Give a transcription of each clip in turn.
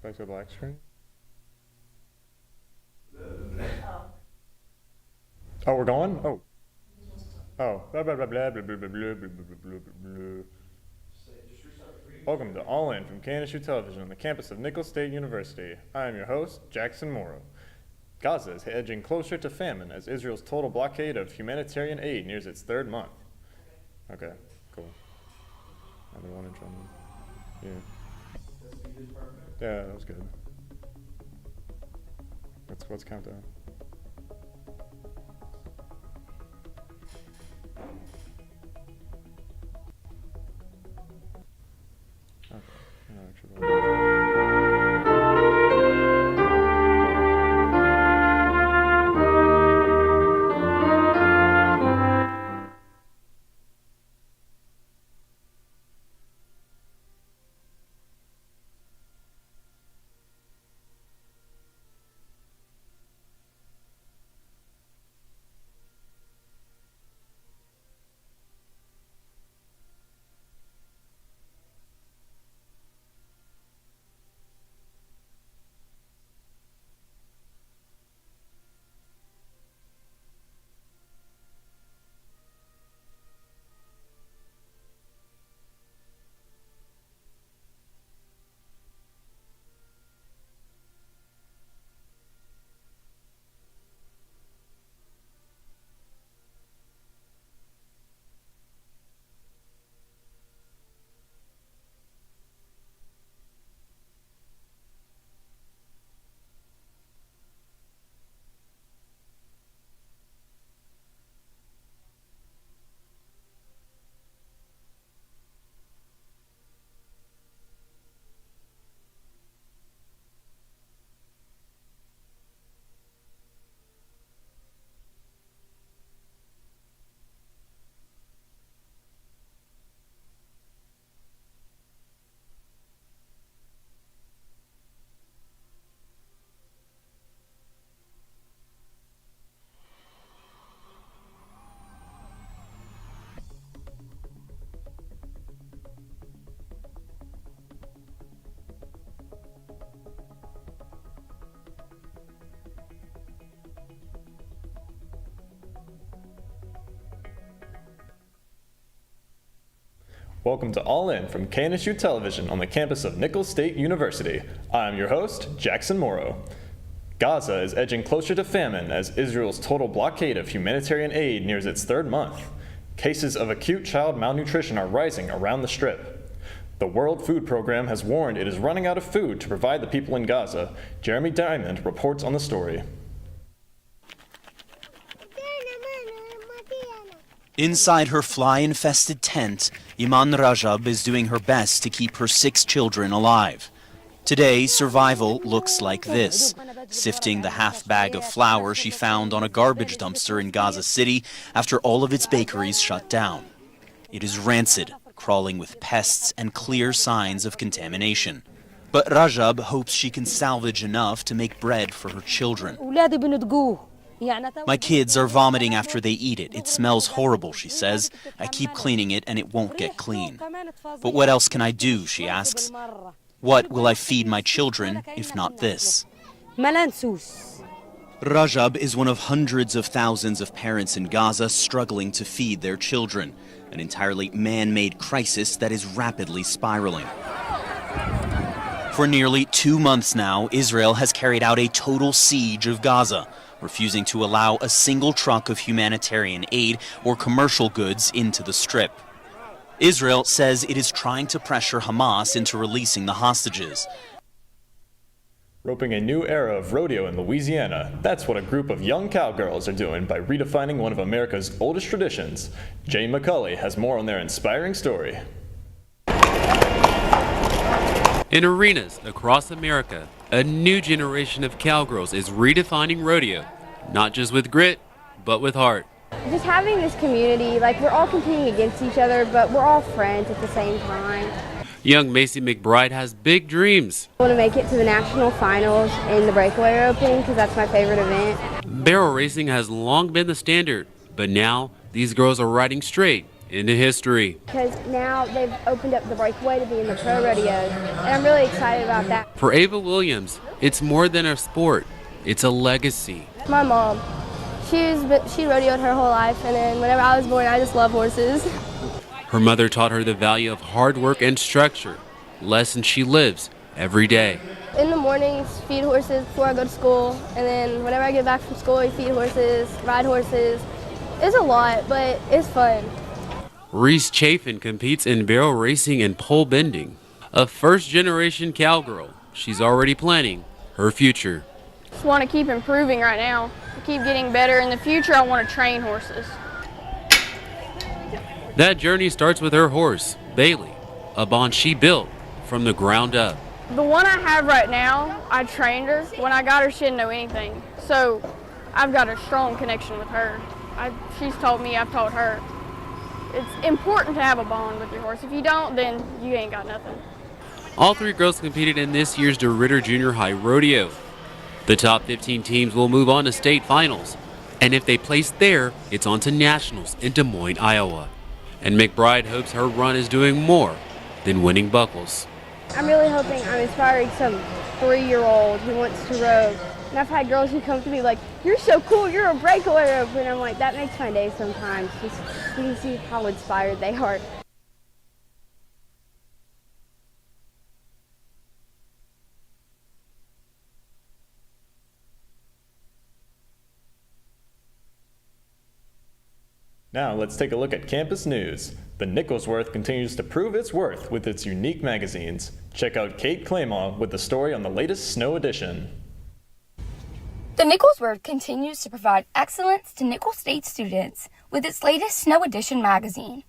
Back to a black screen. Oh, we're going? Oh. Oh. Blah, blah, blah, blah, blah, blah, blah, blah, blah, blah, blah. Welcome to All In from KNSU Television on the campus of Nicholls State University. I am your host, Jackson Morrow. Gaza is edging closer to famine as Israel's total blockade of humanitarian aid nears its third month. Okay, cool. Another one inch on me. Yeah. Yeah, that was good. What's countdown? Okay. No, actually, welcome to All In from KNSU Television on the campus of Nicholls State University. I'm your host, Jackson Morrow. Gaza is edging closer to famine as Israel's total blockade of humanitarian aid nears its third month. Cases of acute child malnutrition are rising around the Strip. The World Food Program has warned it is running out of food to provide the people in Gaza. Jeremy Diamond reports on the story. Inside her fly-infested tent, Iman Rajab is doing her best to keep her 6 children alive. Today, survival looks like this, sifting the half bag of flour she found on a garbage dumpster in Gaza City after all of its bakeries shut down. It is rancid, crawling with pests and clear signs of contamination. But Rajab hopes she can salvage enough to make bread for her children. My kids are vomiting after they eat it. It smells horrible, she says. I keep cleaning it and it won't get clean. But what else can I do, she asks. What will I feed my children if not this? Rajab is one of hundreds of thousands of parents in Gaza struggling to feed their children, an entirely man-made crisis that is rapidly spiraling. For nearly 2 months now, Israel has carried out a total siege of Gaza, refusing to allow a single truck of humanitarian aid or commercial goods into the Strip. Israel says it is trying to pressure Hamas into releasing the hostages. Roping a new era of rodeo in Louisiana, that's what a group of young cowgirls are doing by redefining one of America's oldest traditions. Jane McCulley has more on their inspiring story. In arenas across America, a new generation of cowgirls is redefining rodeo, not just with grit, but with heart. Just having this community, like we're all competing against each other, but we're all friends at the same time. Young Macy McBride has big dreams. I want to make it to the national finals in the breakaway roping because that's my favorite event. Barrel racing has long been the standard, but now these girls are riding straight into history. because now they've opened up the breakaway to be in the pro rodeos, and I'm really excited about that. For Ava Williams, it's more than a sport, it's a legacy. My mom, she rodeoed her whole life, and then whenever I was born, I just love horses. Her mother taught her the value of hard work and structure, lessons she lives every day. In the mornings, feed horses before I go to school, and then whenever I get back from school, we feed horses, ride horses. It's a lot, but it's fun. Reese Chafin competes in barrel racing and pole bending. A first-generation cowgirl, she's already planning her future. Just want to keep improving right now, keep getting better. In the future, I want to train horses. That journey starts with her horse, Bailey, a bond she built from the ground up. The one I have right now, I trained her. When I got her, she didn't know anything. So I've got a strong connection with her. She's taught me, I've taught her. It's important to have a bond with your horse. If you don't, then you ain't got nothing. All three girls competed in this year's DeRitter Junior High Rodeo. The top 15 teams will move on to state finals, and if they place there, it's on to nationals in Des Moines, Iowa. And McBride hopes her run is doing more than winning buckles. I'm really hoping I'm inspiring some 3-year-old who wants to rope. And I've had girls who come to me like, "You're so cool, you're a breakaway rope." And I'm like, that makes my day sometimes. Just you can see how inspired they are. Now let's take a look at campus news. The Nicholsworth continues to prove its worth with its unique magazines. Check out Kate Claymore with the story on the latest Snow Edition. The Nicholsworth continues to provide excellence to Nicholls State students with its latest Snow Edition magazine.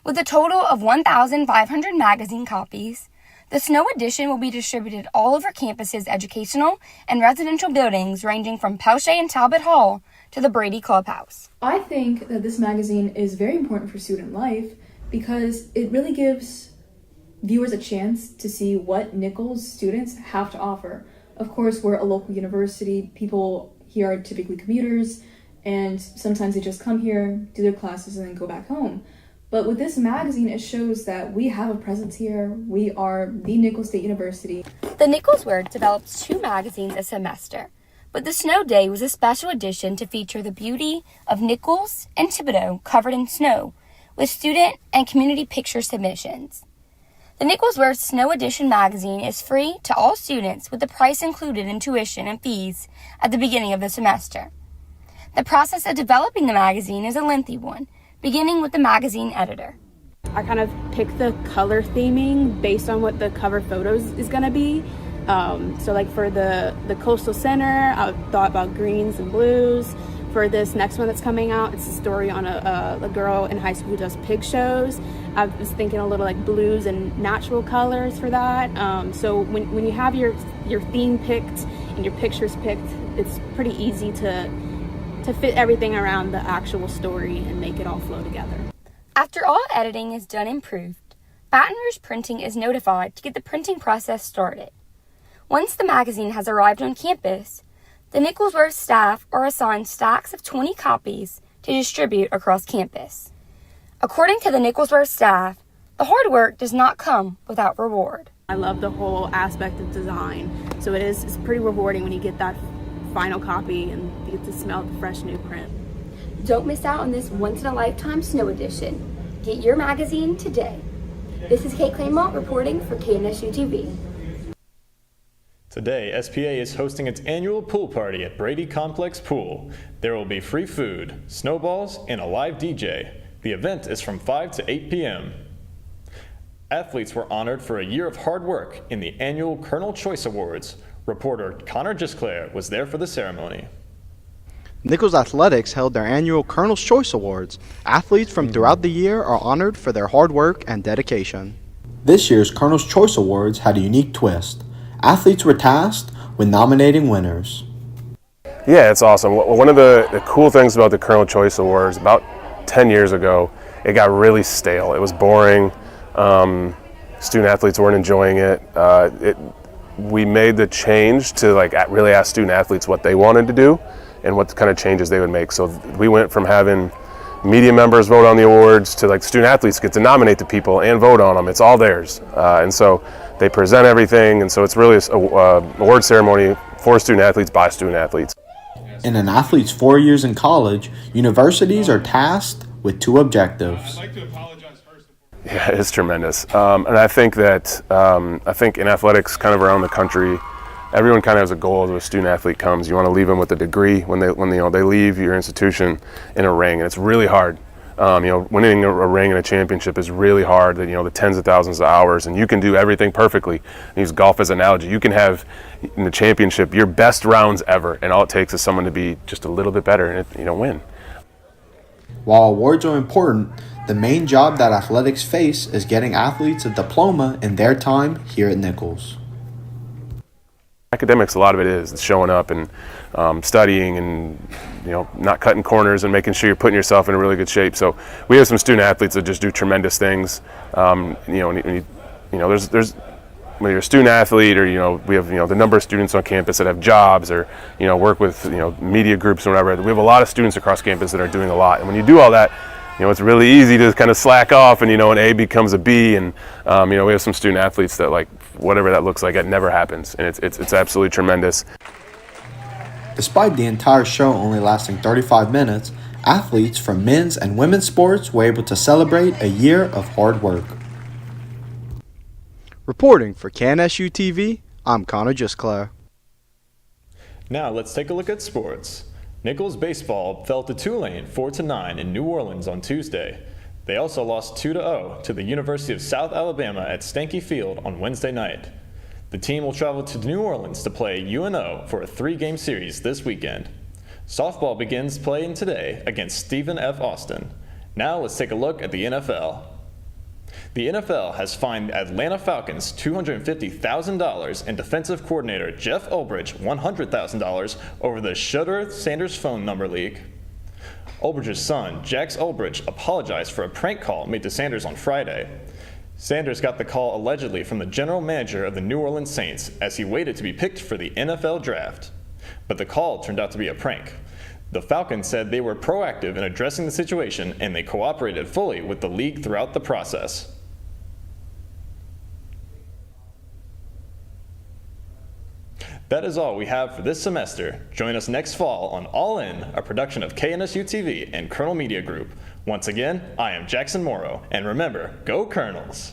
With a total of 1,500 magazine copies, the Snow Edition will be distributed all over campus's educational and residential buildings ranging from Pelshey and Talbot Hall to the Brady Clubhouse. I think that this magazine is very important for student life because it really gives viewers a chance to see what Nicholls students have to offer. Of course, we're a local university. People here are typically commuters, and sometimes they just come here, do their classes, and then go back home. But with this magazine, it shows that we have a presence here. We are the Nicholls State University. The Nicholsworth develops 2 magazines a semester, but the Snow Day was a special edition to feature the beauty of Nicholls and Thibodaux covered in snow, with student and community picture submissions. The Nicholsworth Snow Edition magazine is free to all students with the price included in tuition and fees at the beginning of the semester. The process of developing the magazine is a lengthy one, beginning with the magazine editor. I kind of pick the color theming based on what the cover photos is going to be. So like for the coastal center, I thought about greens and blues. For this next one that's coming out, it's a story on a girl in high school who does pig shows. I was thinking a little like blues and natural colors for that. So when you have your theme picked and your pictures picked, it's pretty easy to fit everything around the actual story and make it all flow together. After all editing is done and proofed, Baton Rouge Printing is notified to get the printing process started. Once the magazine has arrived on campus, the Nicholsworth staff are assigned stacks of 20 copies to distribute across campus. According to the Nicholsworth staff, the hard work does not come without reward. I love the whole aspect of design, so it's pretty rewarding when you get that final copy and you get to smell the fresh new print. Don't miss out on this once-in-a-lifetime Snow Edition. Get your magazine today. This is Kate Claymont reporting for KNSU TV. Today, SPA is hosting its annual pool party at Brady Complex Pool. There will be free food, snowballs, and a live DJ. The event is from 5 to 8 p.m. Athletes were honored for a year of hard work in the annual Colonel Choice Awards. Reporter Connor Gisclair was there for the ceremony. Nicholls Athletics held their annual Colonel's Choice Awards. Athletes from throughout the year are honored for their hard work and dedication. This year's Colonel's Choice Awards had a unique twist. Athletes were tasked with nominating winners. Yeah, it's awesome. One of the cool things about the Colonel Choice Awards, about 10 years ago, it got really stale. It was boring. Student athletes weren't enjoying it. We made the change to really ask student athletes what they wanted to do and what kind of changes they would make. So we went from having media members vote on the awards to like student athletes get to nominate the people and vote on them. It's all theirs. And so they present everything, and so it's really an award ceremony for student athletes by student athletes. In an athlete's 4 years in college, universities are tasked with two objectives. Yeah, it's tremendous. And I think that, in athletics kind of around the country, everyone kind of has a goal as a student athlete comes. You want to leave them with a degree when they leave your institution in a ring, and it's really hard. Winning a ring and a championship is really hard. The tens of thousands of hours, and you can do everything perfectly. I use golf as an analogy. You can have in the championship your best rounds ever, and all it takes is someone to be just a little bit better, and win. While awards are important, the main job that athletics face is getting athletes a diploma in their time here at Nichols. Academics, a lot of it is showing up and studying and not cutting corners and making sure you're putting yourself in a really good shape. So we have some student athletes that just do tremendous things. There's when you're a student athlete, or we have the number of students on campus that have jobs, or work with media groups or whatever. We have a lot of students across campus that are doing a lot, and when you do all that, it's really easy to kind of slack off, and an A becomes a B, and we have some student athletes that, like, whatever that looks like, it never happens, and it's absolutely tremendous. Despite the entire show only lasting 35 minutes, athletes from men's and women's sports were able to celebrate a year of hard work. Reporting for KNSU TV, I'm Connor Justclair. Now let's take a look at sports. Nichols baseball fell to Tulane 4-9 in New Orleans on Tuesday. They also lost 2-0 to the University of South Alabama at Stanky Field on Wednesday night. The team will travel to New Orleans to play UNO for a 3-game series this weekend. Softball begins playing today against Stephen F. Austin. Now let's take a look at the NFL. The NFL has fined Atlanta Falcons $250,000 and defensive coordinator Jeff Ulbrich $100,000 over the Shudder Sanders phone number leak. Ulbrich's son, Jax Ulbrich, apologized for a prank call made to Sanders on Friday. Sanders got the call allegedly from the general manager of the New Orleans Saints as he waited to be picked for the NFL draft. But the call turned out to be a prank. The Falcons said they were proactive in addressing the situation, and they cooperated fully with the league throughout the process. That is all we have for this semester. Join us next fall on All In, a production of KNSU TV and Colonel Media Group. Once again, I am Jackson Morrow, and remember, go Colonels!